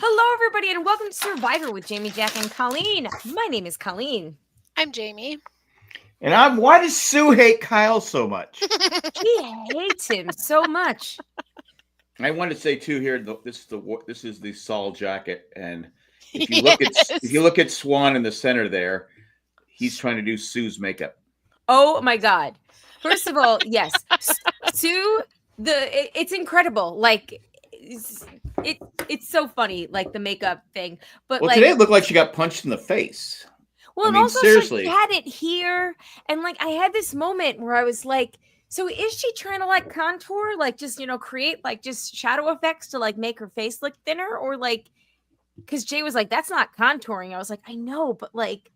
Hello, everybody, and welcome to Survivor with Jamie, Jack, and Colleen. My name is Colleen. I'm Jamie. And why does Sue hate Kyle so much? She hates him so much. I want to say too here, this is the Saul jacket, and if you look at Swan in the center there, he's trying to do Sue's makeup. Oh my God! First of all, yes, Sue. It's incredible. Like it's so funny, like the makeup thing. But today it looked like she got punched in the face. Well, and also seriously, she had it here, and like I had this moment where I was like, so is she trying to like contour, like just create like just shadow effects to like make her face look thinner, or like, because Jay was like, that's not contouring. I was like, I know, but like,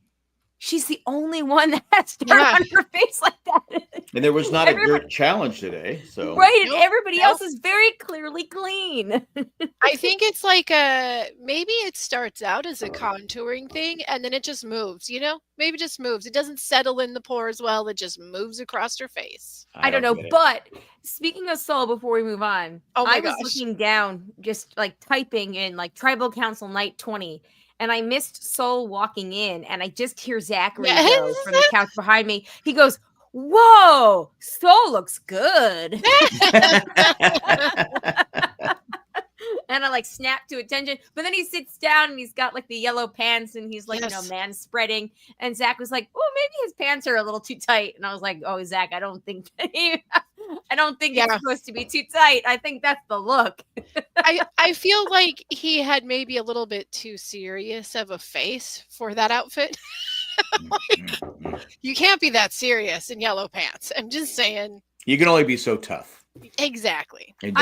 she's the only one that has dirt on her face like that. And there was not a dirt challenge today, so right, and everybody else is very clearly clean. I think it's like maybe it starts out as a contouring thing, and then it just moves. Maybe just moves. It doesn't settle in the pores well. It just moves across her face. I don't know, but speaking of Soul, before we move on, I was looking down, just like typing in like Tribal Council Night 20. And I missed Soul walking in, and I just hear Zachary go from the couch behind me. He goes, "Whoa, Soul looks good." And I like snap to attention, but then he sits down and he's got like the yellow pants and he's like, man spreading. And Zach was like, "Oh, maybe his pants are a little too tight." And I was like, "Oh, Zach, I don't think it's supposed to be too tight. I think that's the look." I feel like he had maybe a little bit too serious of a face for that outfit. You can't be that serious in yellow pants. I'm just saying. You can only be so tough. Exactly. It's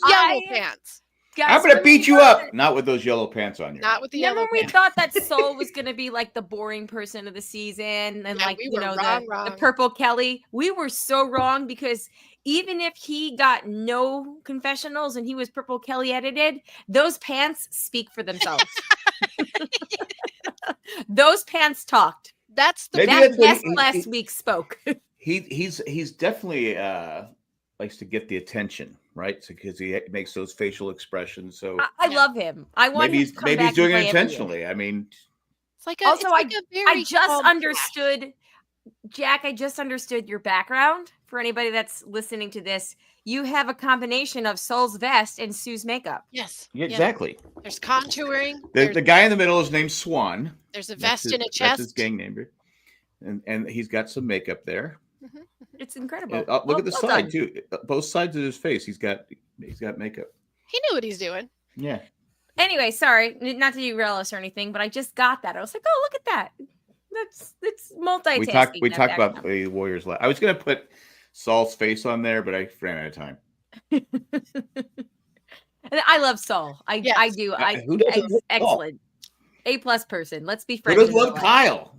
yellow pants. Guys, I'm gonna beat you up. Not with those yellow pants on you. Not with the yellow pants. We thought that Soul was gonna be like the boring person of the season, and the purple Kelly. We were so wrong, because even if he got no confessionals and he was purple Kelly edited, those pants speak for themselves. Those pants talked. That's the that last week spoke. He's definitely likes to get the attention, right? Because he makes those facial expressions. So I love him. I want him to come maybe back he's doing it intentionally. I mean, it's like I just understood, Jack. I just understood your background. For anybody that's listening to this, you have a combination of Soul's vest and Sue's makeup. Yes, exactly. There's contouring. The guy in the middle is named Swan. There's a vest and a chest. That's his gang name, and he's got some makeup there. Mm-hmm. It's incredible. Look at the side too. Both sides of his face, he's got makeup. He knew what he's doing. Yeah. Anyway, sorry, not to derail us or anything, but I just got that. I was like, oh, look at that. That's multitasking. We talked about the Warriors. I was going to put Saul's face on there, but I ran out of time. I love Saul. I do. Who doesn't? Excellent. A+ person. Let's be friends. Who doesn't love Kyle?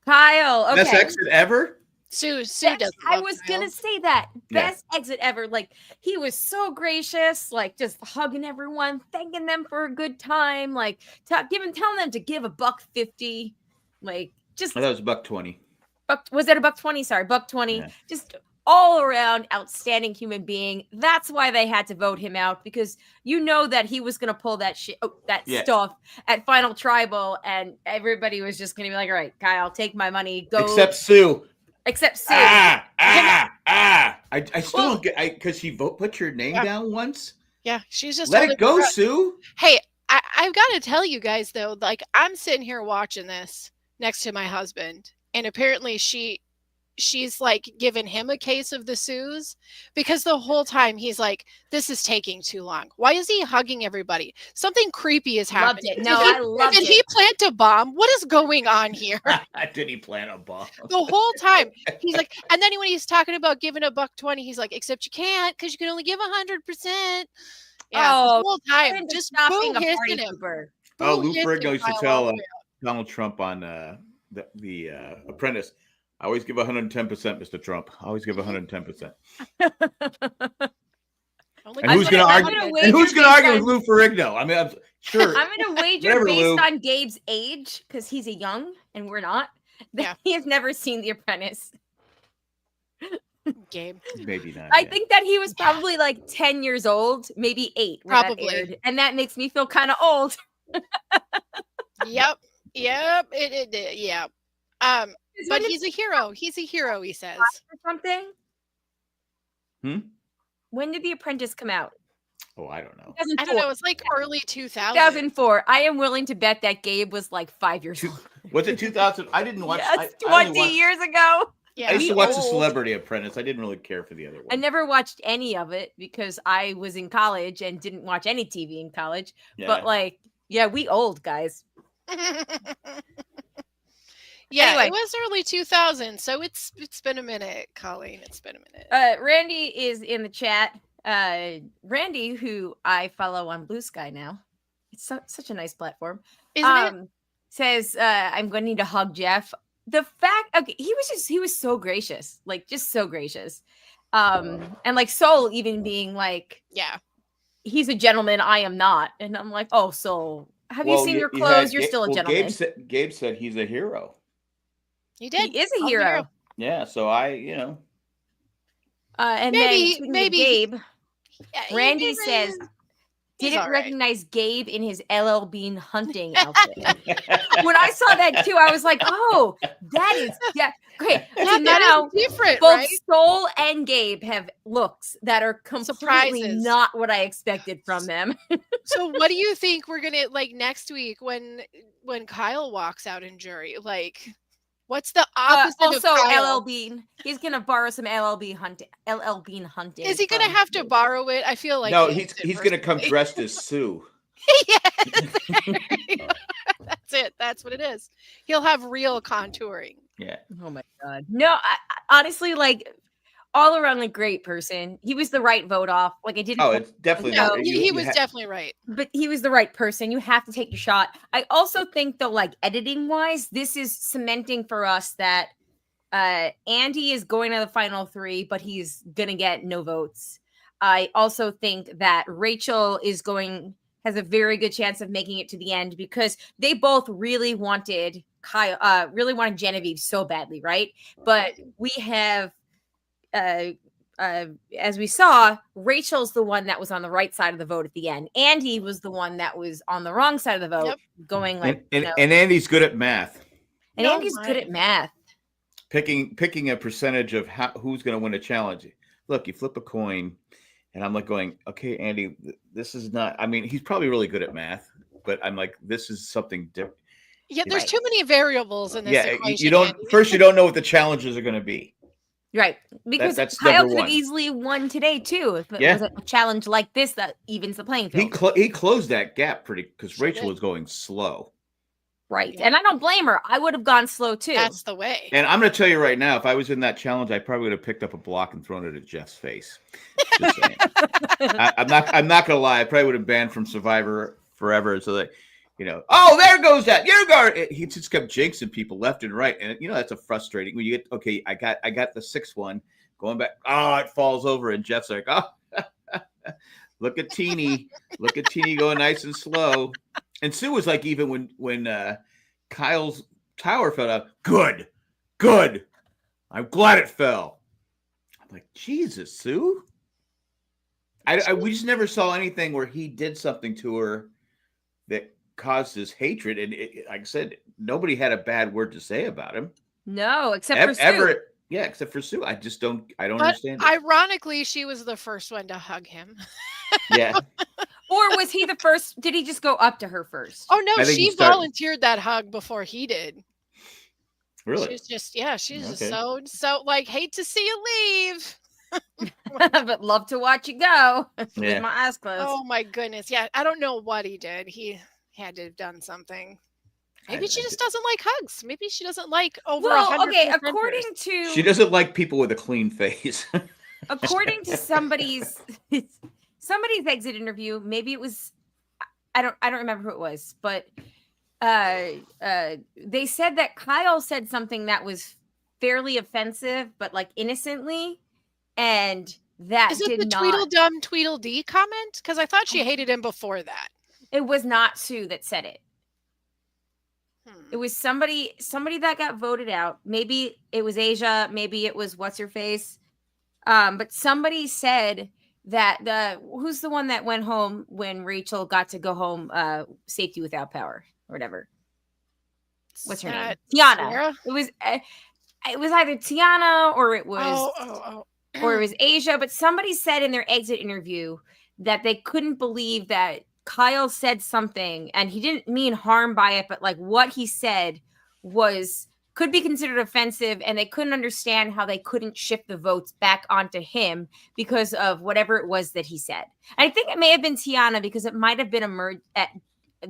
Kyle. Okay. Best exit ever. Sue doesn't. I was gonna say that. Best exit ever. Like, he was so gracious, like just hugging everyone, thanking them for a good time, like telling them to give $1.50. Like, just I thought it was $1.20. Was it $1.20? Sorry, $1.20. Yeah. Just all around outstanding human being. That's why they had to vote him out, because that he was gonna pull that stuff at Final Tribal, and everybody was just gonna be like, "All right, Kyle, take my money, go." Except Sue. I still don't get, because she put your name down once. Yeah, she's just let it go, Sue. Hey, I've got to tell you guys though, like, I'm sitting here watching this next to my husband, and apparently she's like giving him a case of the Sues, because the whole time he's like, "This is taking too long. Why is he hugging everybody? Something creepy is happening." Loved it. No, I loved it. Did he plant a bomb? What is going on here? Did he plant a bomb? The whole time he's like, and then when he's talking about giving $1.20, he's like, "Except you can't, because you can only give 100%." Yeah, the whole time just boo hissing him. Lou Ferrigno used to tell Donald Trump on the Apprentice, "I always give 110%, Mr. Trump. I always give 110%. And who's going to argue? And who's going to argue with Lou Ferrigno? I mean, I'm sure. I'm going to wager based on Gabe's age, because he's a young and we're not, that he has never seen The Apprentice. Gabe. Maybe not. I think that he was probably like 10 years old, maybe 8 when that Probably. aired, and that makes me feel kind of old. Yep. Yeah. But he's a hero. He's a hero, he says. Or something. When did The Apprentice come out? Oh, I don't know. I don't know. It's like early 2000. 2004. I am willing to bet that Gabe was like 5 years old. Was it 2000? I didn't watch. Yes, 20 years ago. Yeah, I used to watch The Celebrity Apprentice. I didn't really care for the other one. I never watched any of it because I was in college and didn't watch any TV in college. Yeah. But like, yeah, we old guys. Yeah, anyway. It was early 2000, so it's been a minute, Colleen. It's been a minute. Randy is in the chat. Randy, who I follow on Blue Sky now. It's such a nice platform. Isn't it? Says, I'm going to need to hug Jeff. The fact, okay, he was so gracious, like just so gracious. And like Soul even being like, yeah, he's a gentleman, I am not. And I'm like, oh, Soul, have you seen your clothes? You're still a gentleman. Gabe said he's a hero. He did. He is a hero. Yeah, so and maybe Gabe. Randy says, didn't recognize Gabe in his LL Bean hunting outfit. When I saw that too, I was like, oh, that is okay. So now different. Both right? Soul and Gabe have looks that are completely not what I expected from them. So what do you think we're gonna like next week when Kyle walks out in jury? Like, what's the opposite also of Kyle? LL Bean? He's gonna borrow some LL Bean hunting. Is he gonna have to borrow it? I feel like no. He's gonna come dressed as Sue. Yes, that's it. That's what it is. He'll have real contouring. Yeah. Oh my god. No, I honestly, like, all around a great person. He was the right vote off. Like, I didn't. Oh, it's definitely. No, he was definitely right. But he was the right person. You have to take your shot. I also think, though, like editing wise, this is cementing for us that Andy is going to the final 3, but he's gonna get no votes. I also think that Rachel has a very good chance of making it to the end because they both really wanted Kyle, really wanted Genevieve so badly, right? But we have. As we saw, Rachel's the one that was on the right side of the vote at the end. Andy was the one that was on the wrong side of the vote, going like. And Andy's good at math. And Andy's good at math. Picking a percentage of who's going to win a challenge. Look, you flip a coin, and I'm like going, okay, Andy, this is not. I mean, he's probably really good at math, but I'm like, this is something different. Yeah, there's too many variables in this. Yeah, equation, you don't. Andy. First, you don't know what the challenges are going to be. Right, because that's Kyle could have easily won today too if it was a challenge like this that evens the playing field. He closed that gap because Rachel was going slow. Right, and I don't blame her. I would have gone slow too. That's the way. And I'm going to tell you right now, if I was in that challenge, I probably would have picked up a block and thrown it at Jeff's face. Just saying. I'm not going to lie. I probably would have banned from Survivor forever. So that. Oh, there goes that. He just kept jinxing people left and right, and that's a frustrating. When you get I got the 6th one going back. Oh, it falls over, and Jeff's like, oh, look at Teeny going nice and slow. And Sue was like, even when Kyle's tower fell out, good. I'm glad it fell. I'm like, Jesus, Sue. We just never saw anything where he did something to her that caused his hatred, and like I said, nobody had a bad word to say about him. No, except for Sue. Except for Sue. I don't But understand it. Ironically, she was the first one to hug him. Yeah. Or was he the first? Did he just go up to her first? Oh no, she volunteered that hug before he did. Really? She's just so like, hate to see you leave. But love to watch you go with my eyes closed. Oh my goodness. Yeah, I don't know what he did. He had to have done something. Maybe she just doesn't like hugs. Maybe she doesn't like over 100. Okay, according to she doesn't like people with a clean face. According to somebody's exit interview, maybe it was I don't remember who it was, but they said that Kyle said something that was fairly offensive, but like innocently, and that is it the Tweedledum Tweedledee comment? Because I thought she hated him before that. It was not Sue that said it. It was somebody that got voted out. Maybe it was Asia. Maybe it was what's her face. But somebody said that who's the one that went home when Rachel got to go home, safety without power or whatever. What's her name? Tiana. Sarah? It was either Tiana or it was or it was Asia. But somebody said in their exit interview that they couldn't believe that Kyle said something, and he didn't mean harm by it, but like what he said could be considered offensive, and they couldn't understand how they couldn't shift the votes back onto him because of whatever it was that he said. I think it may have been Tiana because it might have been a merge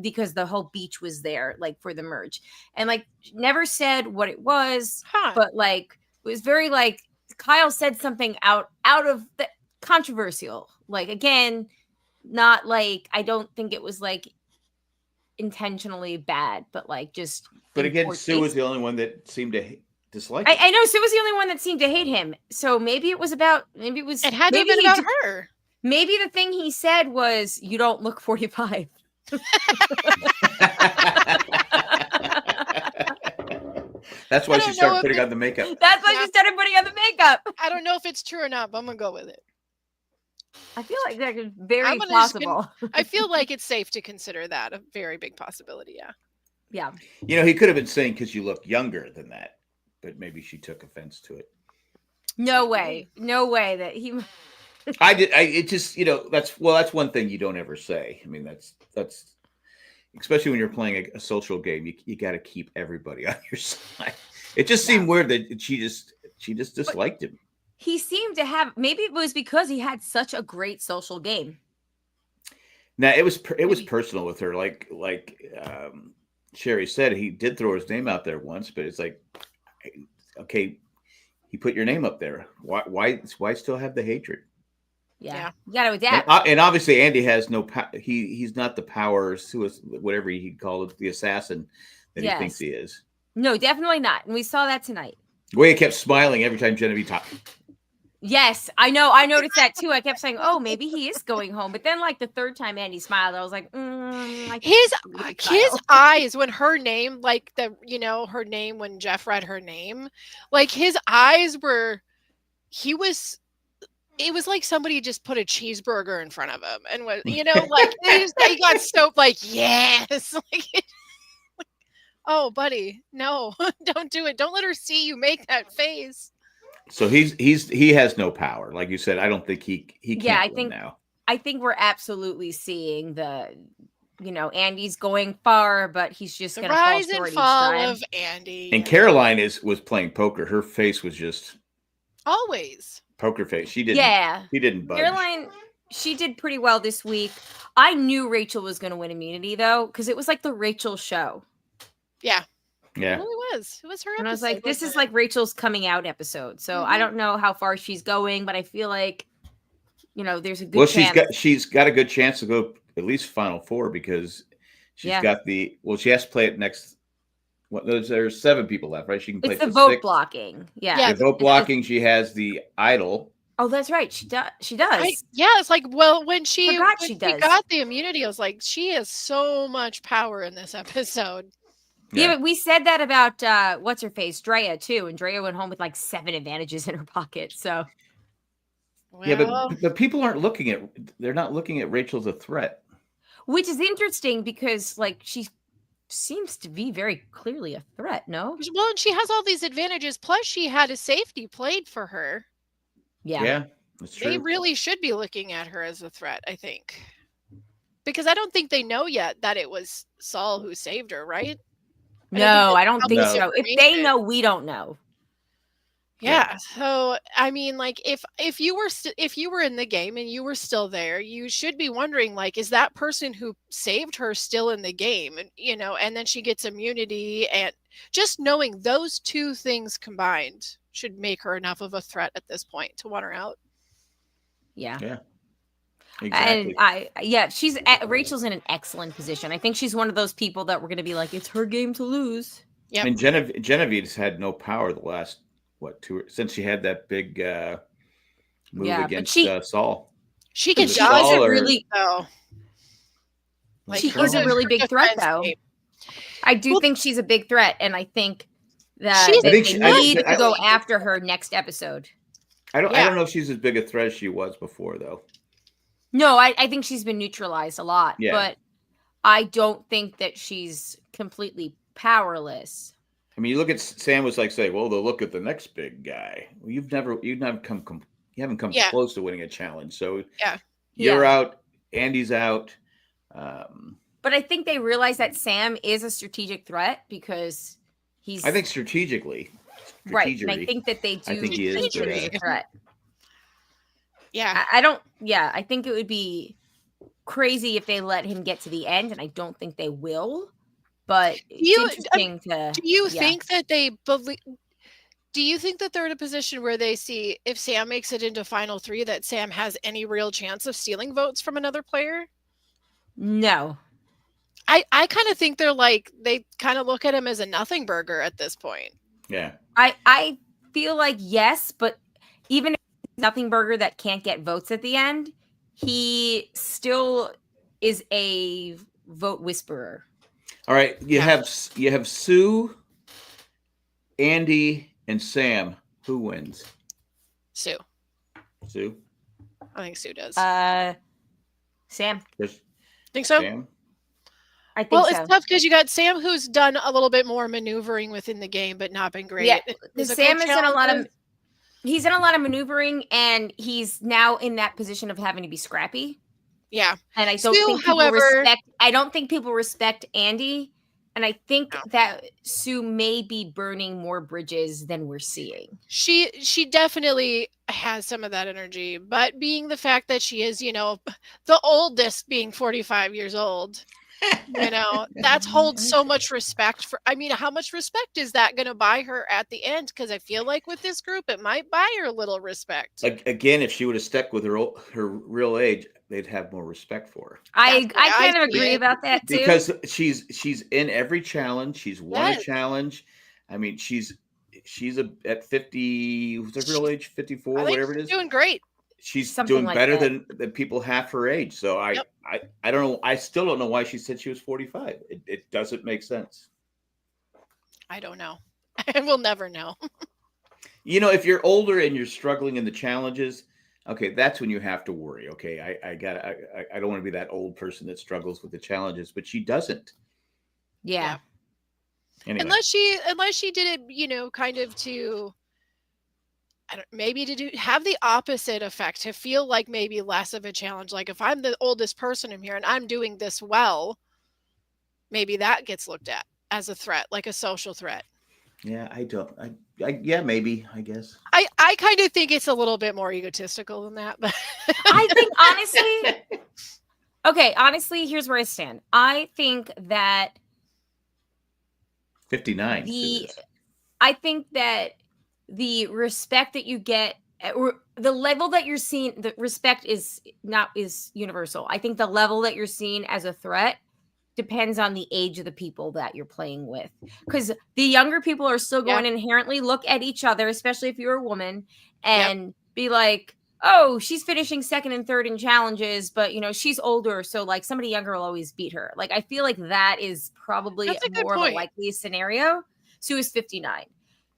because the whole beach was there, like for the merge, and like never said what it was, but like it was very like Kyle said something out of the controversial. Like again, not like I don't think it was like intentionally bad, but like just. But again, Sue was the only one that seemed to dislike him. I know Sue was the only one that seemed to hate him. So maybe it was It had to have been about her. Maybe the thing he said was, "You don't look 45." That's why she started putting on the makeup. That's why she started putting on the makeup. I don't know if it's true or not, but I'm gonna go with it. I feel like that is very possible. I feel like it's safe to consider that a very big possibility. Yeah. Yeah. You know, he could have been saying because you look younger than that, but maybe she took offense to it. No way that he. It just, that's one thing you don't ever say. I mean, that's especially when you're playing a social game, you got to keep everybody on your side. It just seemed weird that she just disliked him. He seemed to have, maybe it was because he had such a great social game. Now it was personal with her. Like Sherry said, he did throw his name out there once, but it's like, okay, he put your name up there. Why still have the hatred? Yeah. You got to adapt. And obviously, Andy has no power. He's not the power, whatever he called it, the assassin that he thinks he is. No, definitely not. And we saw that tonight. The way he kept smiling every time Genevieve talked. Yes, I know. I noticed that too. I kept saying, "Oh, maybe he is going home." But then, like the third time Andy smiled, I was like, his eyes when her name, like her name when Jeff read her name, like his eyes were, it was like somebody just put a cheeseburger in front of him and was, he got so like, yes, like, oh, buddy, no, don't do it. Don't let her see you make that face. So he has no power, like you said. I don't think he can. Yeah, I think we're absolutely seeing Andy's going far, but he's just going to fall short each time. Of Andy. And Caroline was playing poker. Her face was just always poker face. She didn't. Yeah, she didn't budge. Caroline, she did pretty well this week. I knew Rachel was going to win immunity though, because it was like the Rachel show. Yeah. Yeah, it really was. It was her episode. And I was like, this is like Rachel's coming out episode. So I don't know how far she's going, but I feel like, there's a good chance. She's got a good chance to go at least Final Four because she's got she has to play it next. There's 7 people left, right? She can play the vote blocking. Yeah. The vote blocking. She has the idol. Oh, that's right. She does. It's like, when she got the immunity, I was like, she has so much power in this episode. Yeah, but we said that about what's her face, Drea too, and Drea went home with like 7 advantages in her pocket. So, but people aren't they're not looking at Rachel as a threat, which is interesting because like she seems to be very clearly a threat. No, well, and she has all these advantages. Plus, she had a safety played for her. Yeah, that's true. They really should be looking at her as a threat, I think, because I don't think they know yet that it was Saul who saved her, right? No, I don't think so. If they know, we don't know. Yeah. So, I mean, like if you were in the game and you were still there, you should be wondering, like, is that person who saved her still in the game? And, and then she gets immunity, and just knowing those 2 things combined should make her enough of a threat at this point to want her out. Yeah. Yeah. Exactly. And Rachel's in an excellent position. I think she's one of those people that we're going to be like, it's her game to lose. Yeah. And Genevieve's had no power the last since she had that big move against Saul. She can she isn't really really big threat though. I do think she's a big threat, and I think that they need to go after her next episode. I Yeah. don't know if she's as big a threat as she was before, though. No, I think she's been neutralized a lot, Yeah. but I don't think that she's completely powerless. I mean, you look at Sam was like saying, "Well, they'll look at the next big guy." Well, you haven't come Yeah. close to winning a challenge. So Yeah. you're Yeah. out, Andy's out. But I think they realize that Sam is a strategic threat because he's I think strategically, right, and I think that they do I think he is think good that he's at a it. threat. Yeah. I don't. Yeah, I think it would be crazy if they let him get to the end, and I don't think they will. But it's interesting to. Do you think that they believe? Do you think that they're in a position where they see if Sam makes it into final 3 that Sam has any real chance of stealing votes from another player? No. I kind of think they kind of look at him as a nothing burger at this point. Yeah. I feel like yes, but even if he's nothing burger that can't get votes at the end, he still is a vote whisperer. All right, you have Sue, Andy, and Sam. Who wins? Sue. Sue. I think Sue does. Sam. Think so? Sam? I think well, so. It's tough because you got Sam who's done a little bit more maneuvering within the game, but not been great. Yeah, Sam is in a lot of. He's in a lot of maneuvering, and he's now in that position of having to be scrappy. Yeah, and I don't think people respect. I don't think people respect Andy, and I think that Sue may be burning more bridges than we're seeing. She definitely has some of that energy, but being the fact that she is, the oldest, being 45 years old. That holds so much respect for. I mean, how much respect is that going to buy her at the end? Because I feel like with this group, it might buy her a little respect. Like again, if she would have stuck with her real age, they'd have more respect for her. I kind of agree about that too. Because she's in every challenge. She's won a challenge. I mean, she's at 50. What's her real age? 54, whatever it is. Doing great. She's Something doing like better that. than people half her age. So I don't know. I still don't know why she said she was 45. It doesn't make sense. I don't know. And we'll never know. If you're older and you're struggling in the challenges, okay, that's when you have to worry. Okay, I don't want to be that old person that struggles with the challenges, but she doesn't. Yeah. Anyway. Unless she did it, kind of to. Maybe to have the opposite effect, to feel like maybe less of a challenge. Like if I'm the oldest person in here and I'm doing this well, maybe that gets looked at as a threat, like a social threat. Yeah, maybe, I guess. I kind of think it's a little bit more egotistical than that, but I think honestly, here's where I stand. I think that 59. I think that the respect that you get, or the level that you're seeing, the respect is universal. I think the level that you're seen as a threat depends on the age of the people that you're playing with, because the younger people are still going to inherently look at each other, especially if you're a woman, and be like, oh, she's finishing second and third in challenges, but she's older, so like somebody younger will always beat her. Like I feel like that is probably more of a likely scenario. Sue is 59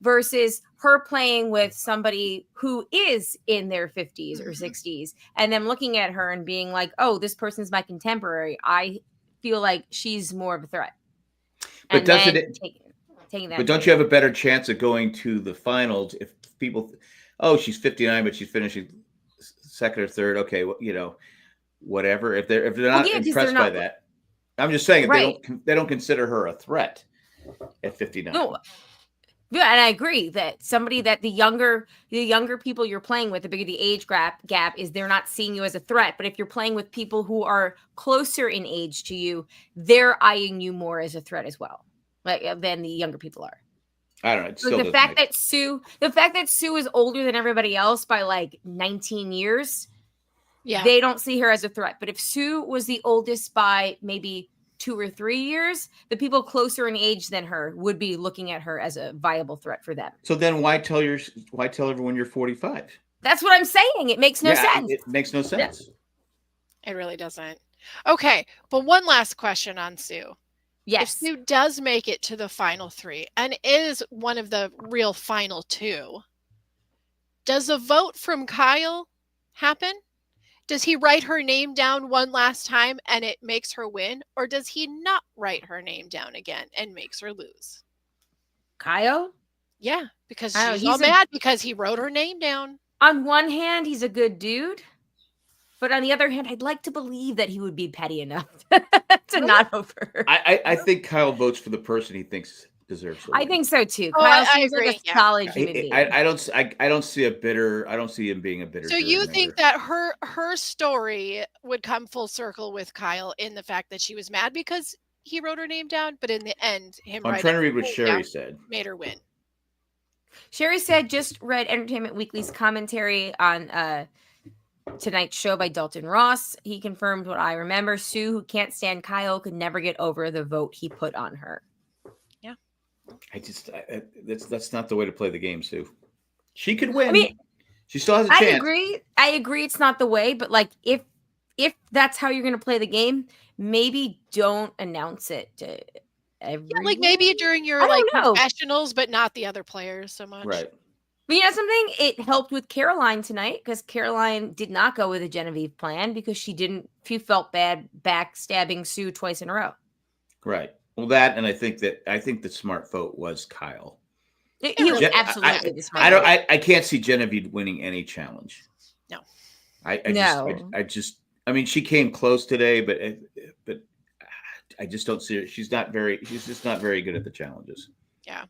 versus her playing with somebody who is in their 50s or 60s and them looking at her and being like, oh, this person's my contemporary. I feel like she's more of a threat. But taking that. But don't you have a better chance of going to the finals if people, she's 59, but she's finishing second or third. Okay, whatever. If they're not impressed by that, I'm just saying they don't consider her a threat at 59. No. Yeah, and I agree that the younger people you're playing with, the bigger the age gap is, they're not seeing you as a threat. But if you're playing with people who are closer in age to you, they're eyeing you more as a threat as well, than the younger people are. I don't know. So the fact that Sue is older than everybody else by like 19 years, they don't see her as a threat. But if Sue was the oldest by maybe 2 or 3 years, the people closer in age than her would be looking at her as a viable threat for them. So then why tell everyone you're 45? That's what I'm saying. It makes no sense. It makes no sense. It really doesn't. Okay, but one last question on Sue. Yes. If Sue does make it to the final 3 and is one of the real final 2, Does a vote from Kyle happen? Does he write her name down one last time and it makes her win? Or does he not write her name down again and makes her lose? Kyle? Yeah, because I don't know, she's all mad because he wrote her name down. On one hand, he's a good dude. But on the other hand, I'd like to believe that he would be petty enough to not vote for her. I think Kyle votes for the person he thinks deserves to win. I think so too. Oh, Kyle I seems agree, like a solid human being. I don't see him being a bitter. So you think that her story would come full circle with Kyle in the fact that she was mad because he wrote her name down, but in the end, I'm trying to read what Sherry said. Made her win. Sherry said, just read Entertainment Weekly's commentary on tonight's show by Dalton Ross. He confirmed what I remember. Sue, who can't stand Kyle, could never get over the vote he put on her. Yeah. That's not the way to play the game, Sue. She could win. I mean, she still has a chance. I agree it's not the way, but like if that's how you're going to play the game, maybe don't announce it to everyone. Yeah, like maybe during your professionals, but not the other players so much. Right. But you know something? It helped with Caroline tonight because Caroline did not go with a Genevieve plan because she felt bad backstabbing Sue twice in a row. Right. Well, that, and I think the smart vote was Kyle. He was absolutely the smart vote. I can't see Genevieve winning any challenge. No. I mean, she came close today, but I just don't see her. She's just not very good at the challenges. Yeah.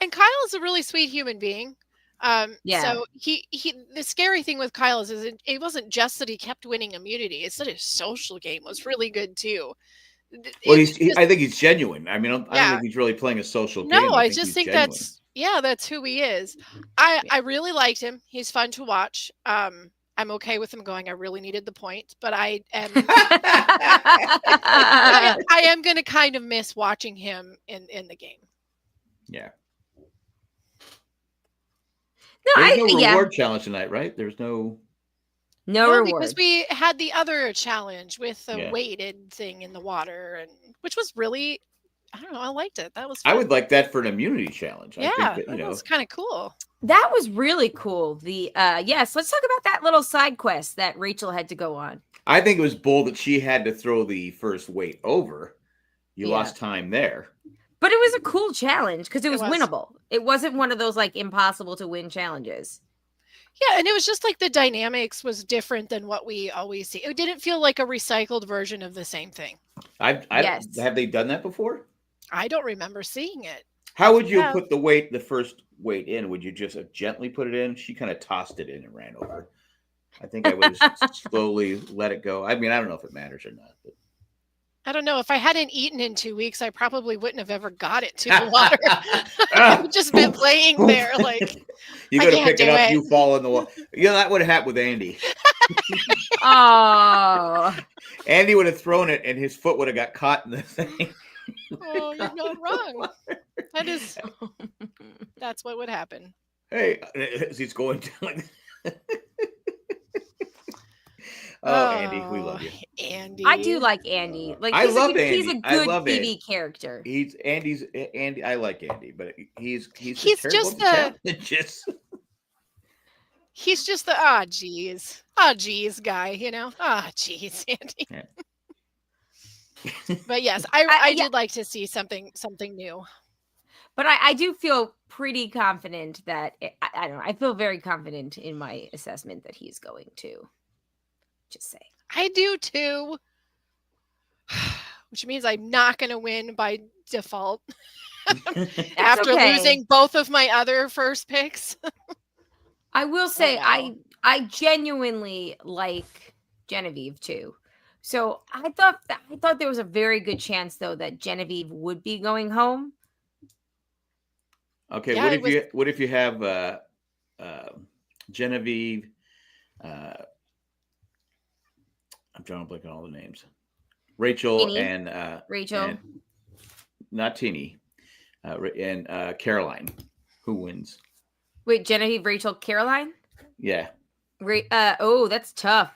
And Kyle is a really sweet human being. So he the scary thing with Kyle is it wasn't just that he kept winning immunity, it's that his social game was really good too. Well, I think he's genuine. I mean, I don't think he's really playing a social game. No, I just think that's who he is. I really liked him. He's fun to watch. I'm okay with him going, I really needed the point, but I am I am going to kind of miss watching him in the game. Yeah. There's no reward challenge tonight, right? There's no reward. Because we had the other challenge with the weighted thing in the water, and which was really, I don't know, I liked it. That was fun. I would like that for an immunity challenge. Yeah, I think that was kind of cool. That was really cool. Let's talk about that little side quest that Rachel had to go on. I think it was bold that she had to throw the first weight over. You lost time there. But it was a cool challenge because it was winnable. It wasn't one of those like impossible to win challenges. Yeah, and it was just like the dynamics was different than what we always see. It didn't feel like a recycled version of the same thing. Have they done that before? I don't remember seeing it. How would you put the first weight in? Would you just gently put it in? She kind of tossed it in and ran over. I think I would have slowly let it go. I mean, I don't know if it matters or not. But. I don't know. If I hadn't eaten in 2 weeks, I probably wouldn't have ever got it to the water. I've just been laying there like you go to pick it up, you fall in the water. That would have happened with Andy. Oh, Andy would have thrown it, and his foot would have got caught in the thing. Oh, you're not wrong. That's what would happen. Hey, he's going to like. Oh, Andy, we love you. Andy. I do like Andy. Like I love Andy. He's a good TV character. Andy. I like Andy, but he's just he's just the geez guy, geez, Andy. Yeah. But yes, I did like to see something new. But I do feel pretty confident that I don't know. I feel very confident in my assessment that he's going to. Just say I do too, which means I'm not going to win by default after losing both of my other first picks. I will say I genuinely like Genevieve too. So I thought there was a very good chance though that Genevieve would be going home. Okay, what if you have Genevieve? I'm trying to blank on all the names. Rachel Teeny. And Rachel, and not Teeny, and Caroline. Who wins? Wait, Genevieve, Rachel, Caroline? Yeah. That's tough.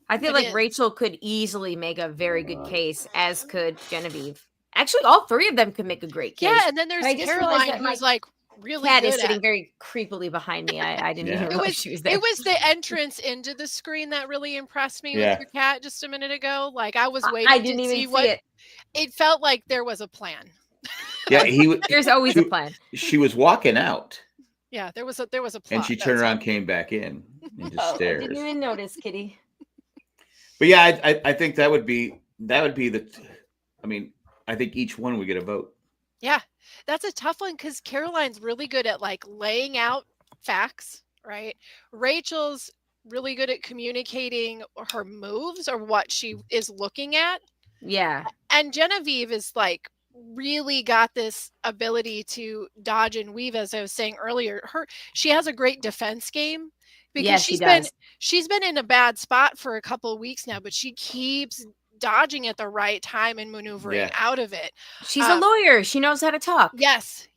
I feel like Rachel could easily make a very good case, as could Genevieve. Actually, all three of them could make a great case. Yeah, and then there's Caroline who's like really Cat good is at. sitting very creepily behind me. I didn't even realize she was there. It was the entrance into the screen that really impressed me with your cat just a minute ago. Like I was waiting I didn't to even see see what it. it felt like. There was a plan. Yeah, There's always a plan. She was walking out. Yeah, there was a plot. And she turned around, came back in into I stairs. didn't even notice, Kitty. But yeah, I think that would be the. I mean, I think each one would get a vote. Yeah, that's a tough one because Caroline's really good at like laying out facts, right? Rachel's really good at communicating her moves or what she is looking at. Yeah. And Genevieve is like really got this ability to dodge and weave, as I was saying earlier. She has a great defense game because she's been in a bad spot for a couple of weeks now, but she keeps dodging at the right time and maneuvering out of it. She's a lawyer. She knows how to talk. Yes.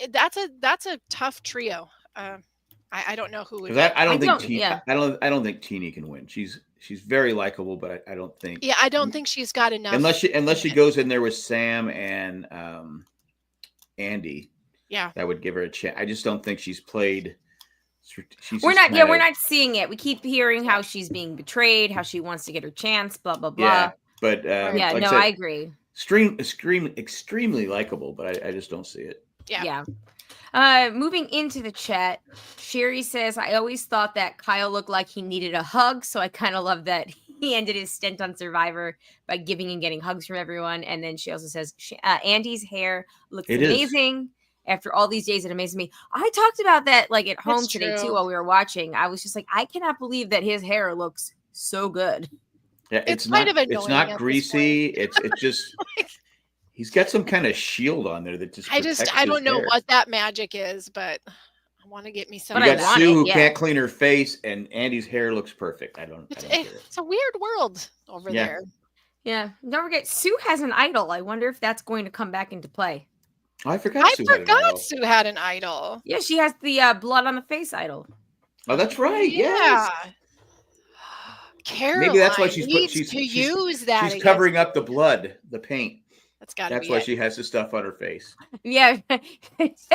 That's a tough trio. I don't know who would. I don't think Teeny can win. She's very likable, but I don't think. Yeah, I don't think she's got enough. Unless she goes in there with Sam and Andy. Yeah, that would give her a chance. I just don't think she's played. We're not seeing it. We keep hearing how she's being betrayed, how she wants to get her chance, blah blah blah. Yeah, but I agree. Extremely likable, but I just don't see it. Yeah. Moving into the chat, Sherry says, I always thought that Kyle looked like he needed a hug, so I kind of love that he ended his stint on Survivor by giving and getting hugs from everyone. And then she also says, Andy's hair looks amazing. After all these days, it amazes me. I talked about that like at home today too while we were watching. I was just like, I cannot believe that his hair looks so good. Yeah, it's kind of annoying. It's not greasy. It's just he's got some kind of shield on there that just. I don't know what that magic is, but I want to get me some. You got Sue who can't clean her face, and Andy's hair looks perfect. I don't get it. It's a weird world over there. Yeah, don't forget Sue has an idol. I wonder if that's going to come back into play. I forgot Sue had an idol. Yeah, she has the blood on the face idol. Oh, that's right. Yeah. Caroline maybe that's why she's covering up the blood, the paint. That's why she has the stuff on her face. Yeah.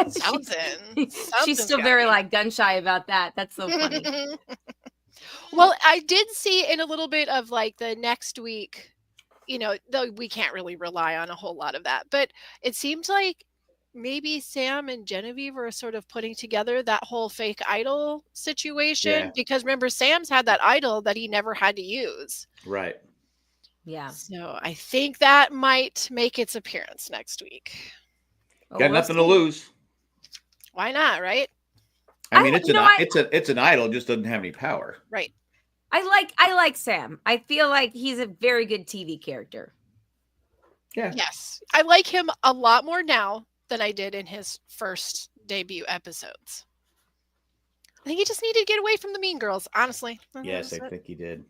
Something. She's still very like gun shy about that. That's so funny. Well, I did see in a little bit of like the next week, though we can't really rely on a whole lot of that, but it seems like maybe Sam and Genevieve are sort of putting together that whole fake idol situation because remember Sam's had that idol that he never had to use. Right. Yeah. So I think that might make its appearance next week. Got nothing to lose. Why not, right? I mean, it's an idol, just doesn't have any power. Right. I like Sam. I feel like he's a very good TV character. Yeah. Yes. I like him a lot more now than I did in his first debut episodes. I think he just needed to get away from the mean girls, honestly. Yes, I think he did.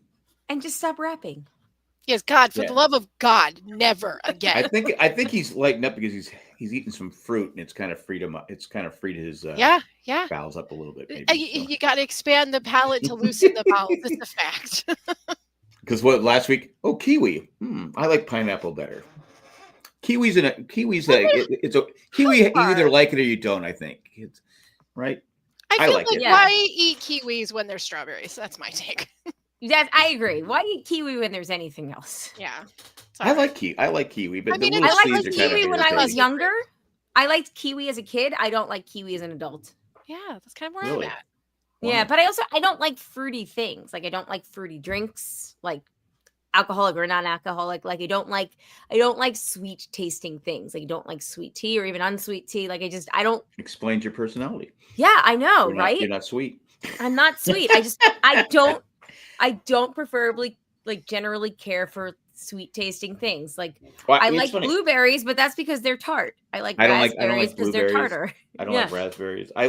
And just stop rapping. Yes, God, for the love of God, never again. I think he's lightened up because he's eating some fruit and it's kind of freed him up. It's kind of freed his bowels up a little bit. Maybe, you got to expand the palate to loosen the bowels. It's a fact. Because last week? Oh, kiwi. I like pineapple better. Kiwi. You either like it or you don't. I think it's right. I feel like why eat kiwis when there's strawberries? That's my take. I agree. Why eat kiwi when there's anything else? Yeah, I like kiwi, but I liked kiwi when I was younger. I liked kiwi as a kid. I don't like kiwi as an adult. Yeah, that's kind of where I'm at. Yeah, but I don't like fruity things. Like I don't like fruity drinks, like alcoholic or non-alcoholic. Like I don't like sweet tasting things. Like I don't like sweet tea or even unsweet tea. Like I don't. Explains your personality. Yeah, I know, right? You're not sweet. I'm not sweet. I don't preferably like generally care for sweet tasting things. Like I like blueberries, but that's because they're tart. I like raspberries because they're tartar. I don't like raspberries. I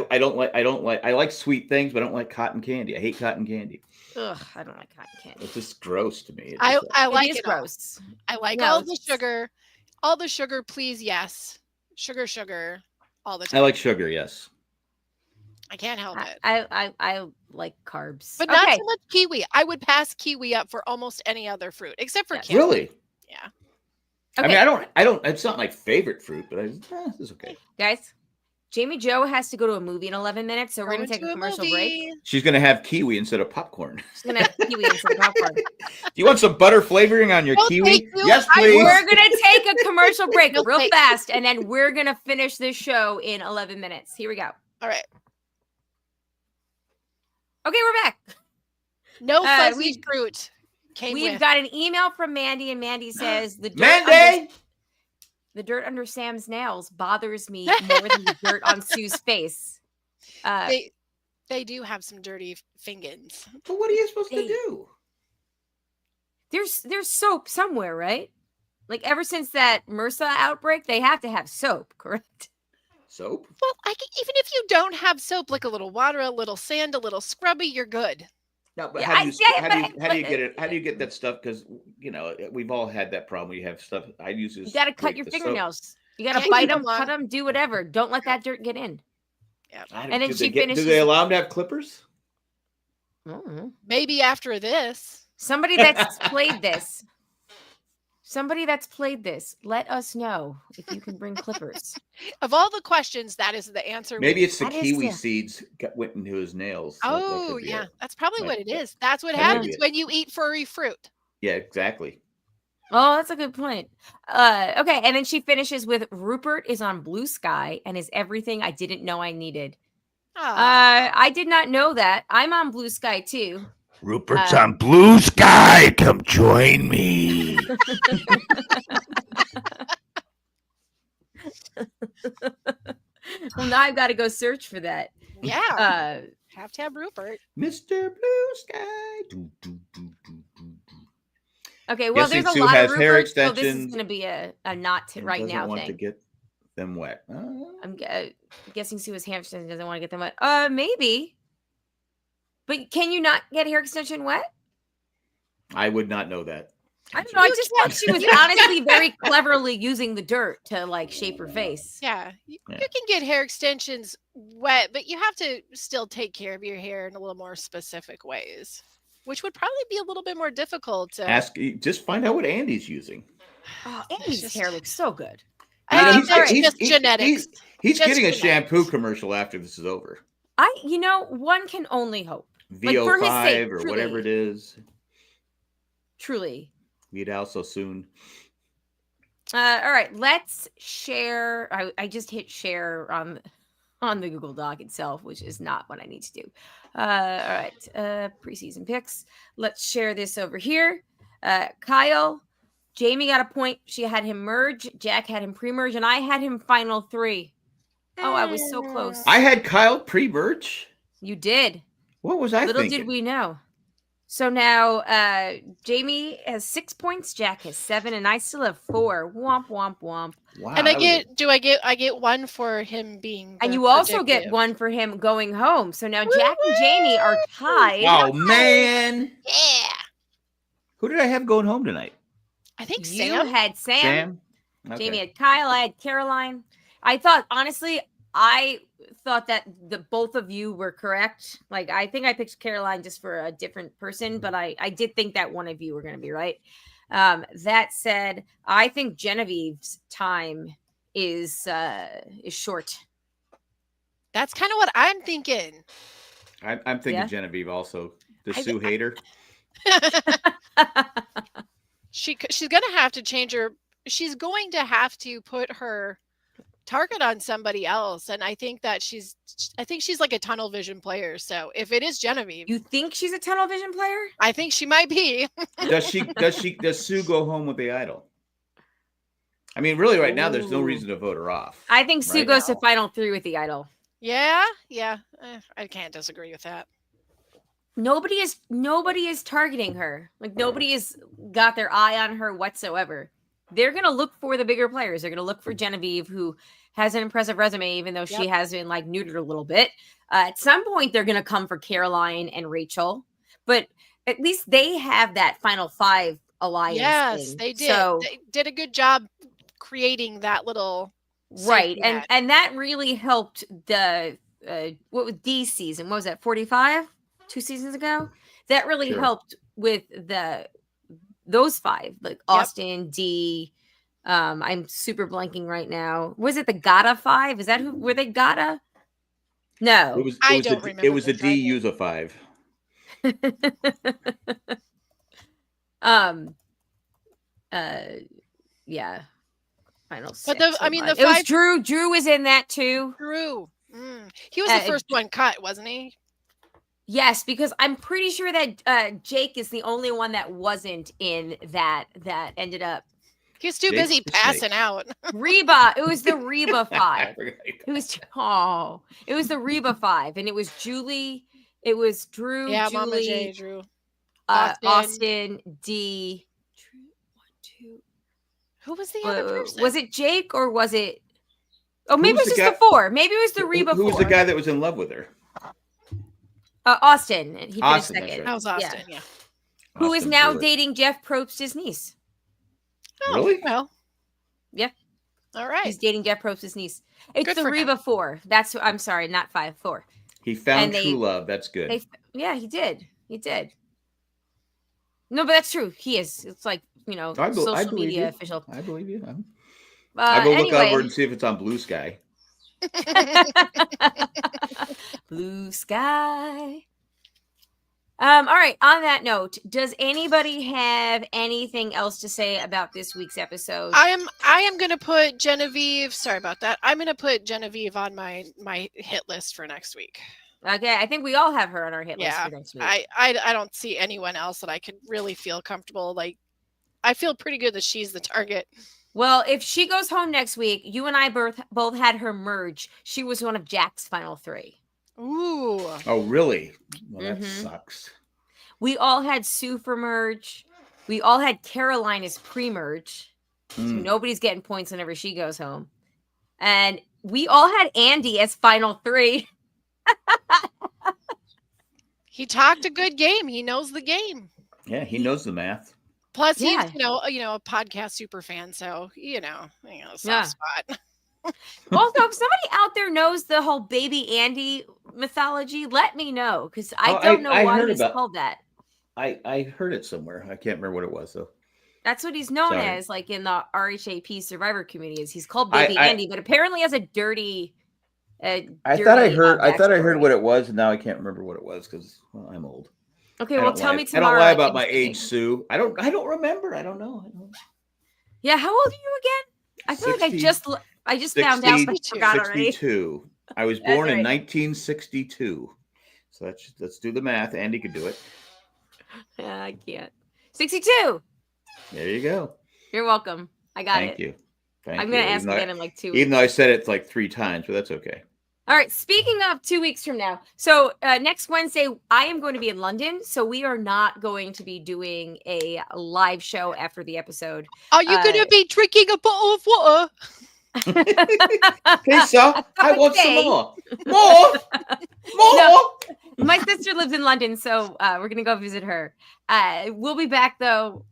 like sweet things, but I don't like cotton candy. I hate cotton candy. Ugh, I don't like cotton candy. It's just gross to me. I like it gross. I like all the sugar. All the sugar, please, yes. Sugar, all the time. I like sugar, yes. I can't help it. I like carbs. But not so much kiwi. I would pass kiwi up for almost any other fruit, except for kiwi. Really? Yeah. Okay. I mean, I don't, it's not my favorite fruit, but it's okay. Guys, Jamie Joe has to go to a movie in 11 minutes, so we're going to take a commercial break. She's going to have kiwi instead of popcorn. She's going to have kiwi instead of popcorn. Do you want some butter flavoring on your kiwi? Yes, please. We're going to take a commercial break real fast, and then we're going to finish this show in 11 minutes. Here we go. All right. Okay, we're back. No fuzzy fruit. We've got an email from Mandy, and Mandy says, the dirt under Sam's nails bothers me more than the dirt on Sue's face. They do have some dirty fingers. But what are you supposed to do? There's soap somewhere, right? Like ever since that MRSA outbreak, they have to have soap, correct? Soap? Well, even if you don't have soap, like a little water, a little sand, a little scrubby, you're good. No, but how do you get it? How do you get that stuff? Because we've all had that problem. You have stuff. I use this. You got to cut your fingernails. Soap. You got to bite them, cut them, do whatever. Don't let that dirt get in. Yeah. And then she finishes. Do they allow them to have clippers? Maybe after this. Somebody that's played this. Let us know if you can bring clippers. Of all the questions, that is the answer. Maybe it's the kiwi seeds went into his nails. Oh, yeah. That's probably what it is. That's what happens when you eat furry fruit. Yeah, exactly. Oh, that's a good point. Okay, and then she finishes with Rupert is on Blue Sky and is everything I didn't know I needed. I did not know that. I'm on Blue Sky too. Rupert's on Blue Sky. Come join me. Well, now I've got to go search for that. Yeah. Have to have Rupert. Mr. Blue Sky. Okay, well, there's a lot of Ruperts, so this is going to be a not right now want thing. To get them wet. I'm guessing Sue has hair extensions doesn't want to get them wet. Maybe. But can you not get hair extension wet? I would not know that. I don't know. I just thought she was honestly very cleverly using the dirt to like shape her face. Yeah. You can get hair extensions wet, but you have to still take care of your hair in a little more specific ways, which would probably be a little bit more difficult to just find out what Andy's using. Oh, Andy's hair looks so good. Just genetics. He's getting a shampoo commercial after this is over. One can only hope. VO5 or whatever it is. Truly. Meet out so soon. All right, let's share. I just hit share on the Google Doc itself, which is not what I need to do. All right, preseason picks. Let's share this over here. Kyle, Jamie got a point. She had him merge. Jack had him pre-merge, and I had him final 3. Oh, I was so close. I had Kyle pre-merge. You did. What was I Little thinking? did we know. So now Jamie has 6 points, Jack has 7, and I still have 4. Womp womp womp. Wow. And I get 1 for him being. And you also get 1 for him going home. So now Jack and Jamie are tied. Oh man. Yeah. Who did I have going home tonight? I think you Sam. had Sam. Okay. Jamie had Kyle. I had Caroline. I thought that the both of you were correct. Like, I think I picked Caroline just for a different person, but I did think that one of you were going to be right. That said, I think Genevieve's time is short. That's kind of what I'm thinking. I'm thinking Genevieve also. Does Sue hate her? She's going to have to change her. She's going to have to put her target on somebody else, and I think she's like a tunnel vision player. So if it is Genevieve, you think she's a tunnel vision player? I think she might be. Does Sue go home with the idol? I mean, really, right now there's no reason to vote her off. I think Sue goes to final 3 with the idol. Yeah. I can't disagree with that. Nobody is targeting her. Like, nobody has got their eye on her whatsoever. They're going to look for the bigger players. They're going to look for Genevieve, who has an impressive resume, even though she has been like neutered a little bit. At some point, they're going to come for Caroline and Rachel, but at least they have that final 5 alliance. Yes, thing. They did. So, they did a good job creating that little right, and that really helped the what was D's season? What was that? 45, 2 seasons ago. That really helped with those 5, like Austin, D, I'm super blanking right now. Was it the Gata 5? Is that who? Were they Gata? No. I don't remember. It was the a D dragon. user 5. Yeah. Final But six. the it was 5 Drew. Drew was in that too. Drew. He was the first one cut, wasn't he? Yes, because I'm pretty sure that Jake is the only one that wasn't in that ended up. He was too busy passing out. Reba. It was the Reba 5. It was the Reba 5, and it was Julie. It was Drew. Yeah, Julie, Mama J, Drew. Austin, D. Who was the other person? Was it Jake or was it? Oh, maybe it was just the 4. Maybe it was the Reba 4. Who was the guy that was in love with her? Austin. He finished second. Right. That was Austin, yeah. Who is now dating Jeff Probst's niece. Oh, really? Well. Yeah. All right. He's dating Jeff Probst's niece. It's the Reba 4. I'm sorry, not 5, 4. He found true love. That's good. Yeah, he did. He did. No, but that's true. He is. It's like, social media official. I believe you. I'll go look over and see if it's on Blue Sky. Blue Sky. All right. On that note, does anybody have anything else to say about this week's episode? I am going to put Genevieve. Sorry about that. I'm going to put Genevieve on my hit list for next week. Okay, I think we all have her on our hit list for next week. I don't see anyone else that I could really feel comfortable. Like, I feel pretty good that she's the target. Well, if she goes home next week, you and I both had her merge. She was one of Jack's final 3. Ooh. Oh, really? Well, that sucks. We all had Sue for merge. We all had Caroline as pre-merge. So nobody's getting points whenever she goes home. And we all had Andy as final 3. He talked a good game. He knows the game. Yeah, he knows the math. Plus, he's a podcast super fan, so soft spot. Also, if somebody out there knows the whole baby Andy mythology, let me know, because I don't know why he's called that. I heard it somewhere. I can't remember what it was though. That's what he's known as, like in the RHAP Survivor community. He's called Baby Andy, but apparently has a dirty. I thought I heard what it was, and now I can't remember what it was because I'm old. Okay, well, tell me tomorrow. I don't lie about my age, Sue. I don't remember. I don't know. Yeah, how old are you again? I feel 60, like I just found out, but I forgot already. 62. I was born in 1962. So let's do the math. Andy could do it. I can't. 62. There you go. You're welcome. I got it. Thank you. I'm going to ask again in like 2 weeks. Even though I said it like 3 times, but that's okay. All right. Speaking of 2 weeks from now. So next Wednesday, I am going to be in London. So we are not going to be doing a live show after the episode. Are you going to be drinking a bottle of water? Please, sir. I want some more. More. No, my sister lives in London, so we're going to go visit her. We'll be back, though,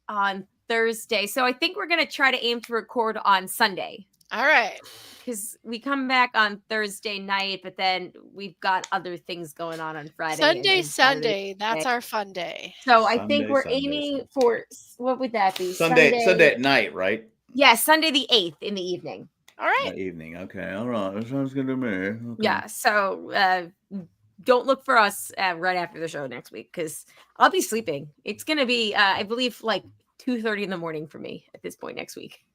on Thursday. So I think we're going to try to aim to record on Sunday. All right. Because we come back on Thursday night, but then we've got other things going on Friday. Sunday. That's our fun day. So I think we're aiming for, what would that be? Sunday at night, right? Yeah, Sunday the 8th in the evening. All right. That evening. Okay. All right. That sounds good to me. Okay. Yeah. So don't look for us right after the show next week because I'll be sleeping. It's going to be, I believe, like 2:30 in the morning for me at this point next week.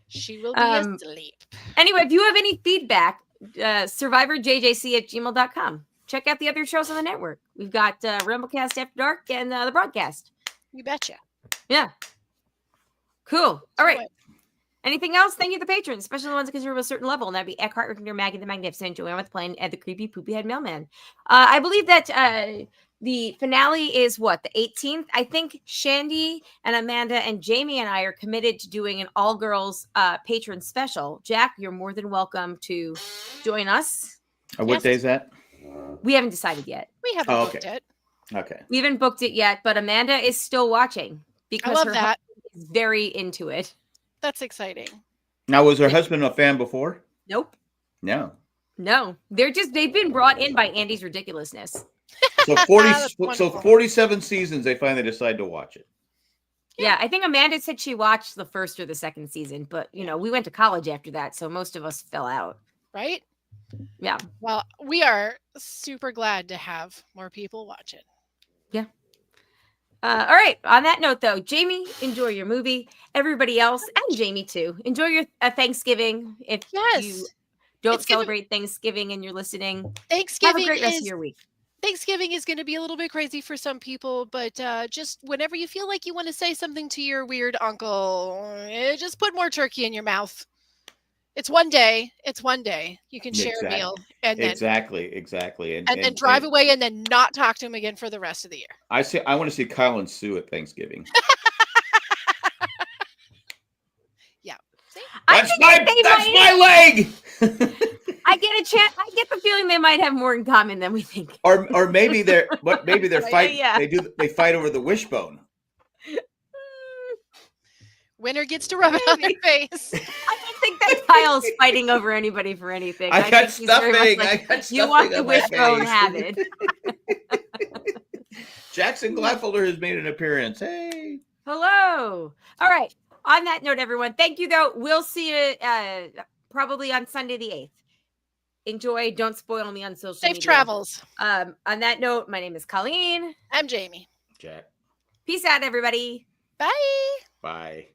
She will be asleep. Anyway, if you have any feedback, survivorjjc@gmail.com. Check out the other shows on the network. We've got Ramblecast After Dark and the broadcast. You betcha. Yeah. Cool. All right. Anything else? Thank you to the patrons, especially the ones that consider a certain level, and that'd be Eckhart, Rickner, Maggie the Magnificent, Joanne with the Plane, and the creepy poopy head mailman. I believe that the finale is the 18th. I think Shandy and Amanda and Jamie and I are committed to doing an all-girls patron special. Jack, you're more than welcome to join us. What day is that? We haven't decided yet. We haven't booked it. Okay. We haven't booked it yet, but Amanda is still watching because I love that. Is very into it. That's exciting. Now, was her husband a fan before? Nope. No. They've been brought in by Andy's ridiculousness. So 47 seasons, they finally decide to watch it. Yeah, I think Amanda said she watched the first or the second season, but we went to college after that, so most of us fell out. Right? Yeah. Well, we are super glad to have more people watch it. Yeah. All right. On that note, though, Jamie, enjoy your movie. Everybody else, and Jamie too, enjoy your Thanksgiving. If you don't celebrate Thanksgiving and you're listening, have a great rest of your week. Thanksgiving is going to be a little bit crazy for some people, but just whenever you feel like you want to say something to your weird uncle, just put more turkey in your mouth. It's one day. You can share a meal, and then exactly, and then drive away, and then not talk to him again for the rest of the year. I want to see Kyle and Sue at Thanksgiving. Yeah, see? That's my leg. I get the feeling they might have more in common than we think. Or maybe they're fight. Yeah. They fight over the wishbone. Winner gets to rub it on their face. I don't think that Kyle's fighting over anybody for anything. I got stuffing. You want the wishbone, have it. Jackson Gladfelder has made an appearance. Hey. Hello. All right. On that note, everyone, thank you, though. We'll see you probably on Sunday the 8th. Enjoy. Don't spoil me on social media. Safe travels. On that note, my name is Colleen. I'm Jamie. Jack. Peace out, everybody. Bye. Bye.